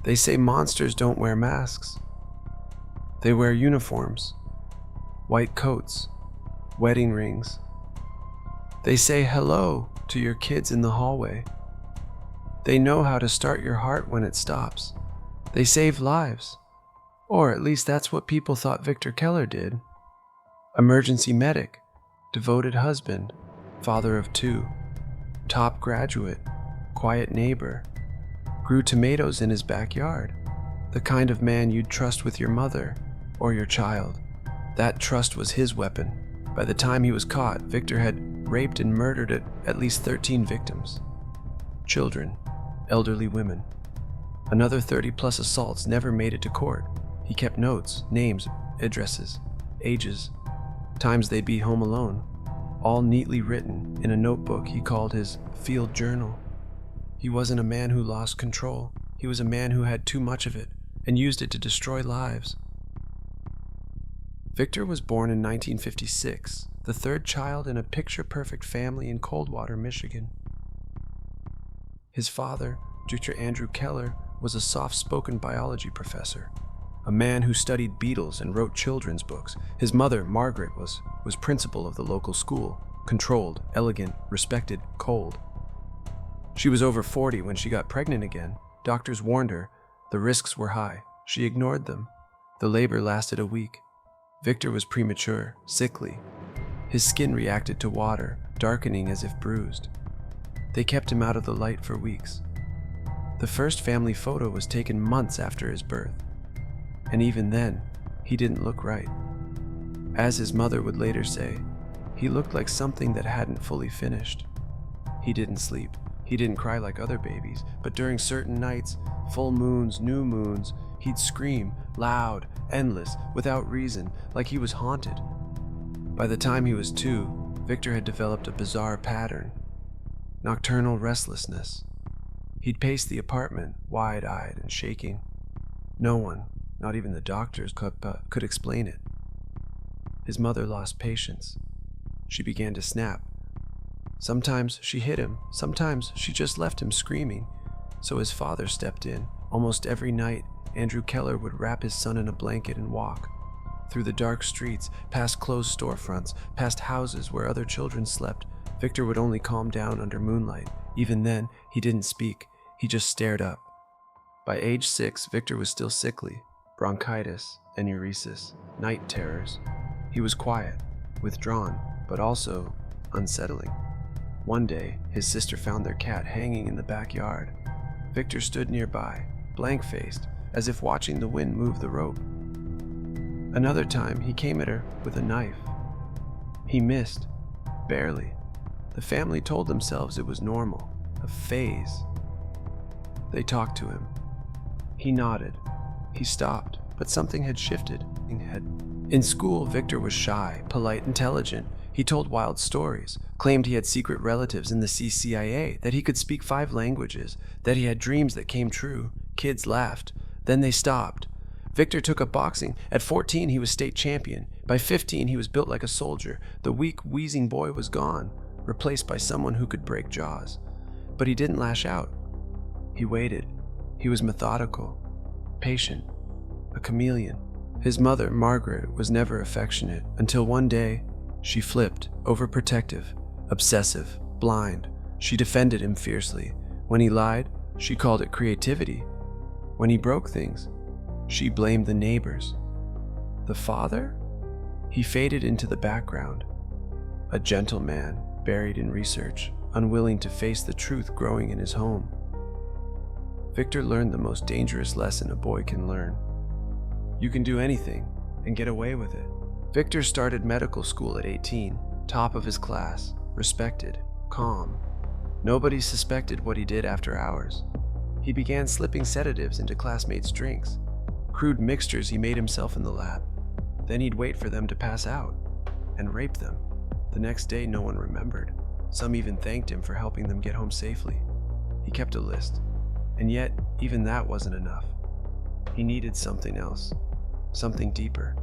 They say monsters don't wear masks. They wear uniforms, white coats, wedding rings. They say hello to your kids in the hallway. They know how to start your heart when it stops. They save lives. Or at least that's what people thought Victor Keller did. Emergency medic, devoted husband, father of 2, top graduate, quiet neighbor, grew tomatoes in his backyard, the kind of man you'd trust with your mother or your child. That trust was his weapon. By the time he was caught, Victor had raped and murdered at least 13 victims. Children, elderly women. Another 30+ assaults never made it to court. He kept notes, names, addresses, ages, times they'd be home alone, all neatly written in a notebook he called his field journal. He wasn't a man who lost control. He was a man who had too much of it and used it to destroy lives. Victor was born in 1956, the third child in a picture-perfect family in Coldwater, Michigan. His father, Dr. Andrew Keller, was a soft-spoken biology professor, a man who studied beetles and wrote children's books. His mother, Margaret, was principal of the local school, controlled, elegant, respected, cold. She was over 40 when she got pregnant again. Doctors warned her. The risks were high. She ignored them. The labor lasted a week. Victor was premature, sickly. His skin reacted to water, darkening as if bruised. They kept him out of the light for weeks. The first family photo was taken months after his birth. And even then, he didn't look right. As his mother would later say, he looked like something that hadn't fully finished. He didn't sleep. He didn't cry like other babies, but during certain nights, full moons, new moons, he'd scream, loud, endless, without reason, like he was haunted. By the time he was 2, Victor had developed a bizarre pattern. Nocturnal restlessness. He'd pace the apartment, wide-eyed and shaking. No one, not even the doctors, could explain it. His mother lost patience. She began to snap. Sometimes she hit him, sometimes she just left him screaming. So his father stepped in. Almost every night, Andrew Keller would wrap his son in a blanket and walk. Through the dark streets, past closed storefronts, past houses where other children slept. Victor would only calm down under moonlight. Even then, he didn't speak. He just stared up. By age 6, Victor was still sickly. Bronchitis, enuresis, night terrors. He was quiet, withdrawn, but also unsettling. One day, his sister found their cat hanging in the backyard. Victor stood nearby, blank-faced, as if watching the wind move the rope. Another time, he came at her with a knife. He missed, barely. The family told themselves it was normal, a phase. They talked to him. He nodded. He stopped, but something had shifted. In school, Victor was shy, polite, intelligent. He told wild stories, claimed he had secret relatives in the CIA, that he could speak 5 languages, that he had dreams that came true. Kids laughed. Then they stopped. Victor took up boxing. At 14, he was state champion. By 15, he was built like a soldier. The weak, wheezing boy was gone, replaced by someone who could break jaws. But he didn't lash out. He waited. He was methodical, patient, a chameleon. His mother, Margaret, was never affectionate until one day she flipped, overprotective, obsessive, blind. She defended him fiercely. When he lied, she called it creativity. When he broke things, she blamed the neighbors. The father? He faded into the background. A gentle man, buried in research, unwilling to face the truth growing in his home. Victor learned the most dangerous lesson a boy can learn. You can do anything and get away with it. Victor started medical school at 18, top of his class, respected, calm. Nobody suspected what he did after hours. He began slipping sedatives into classmates' drinks, crude mixtures he made himself in the lab. Then he'd wait for them to pass out and rape them. The next day, no one remembered. Some even thanked him for helping them get home safely. He kept a list, and yet even that wasn't enough. He needed something else, something deeper.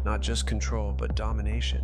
Not just control, but domination.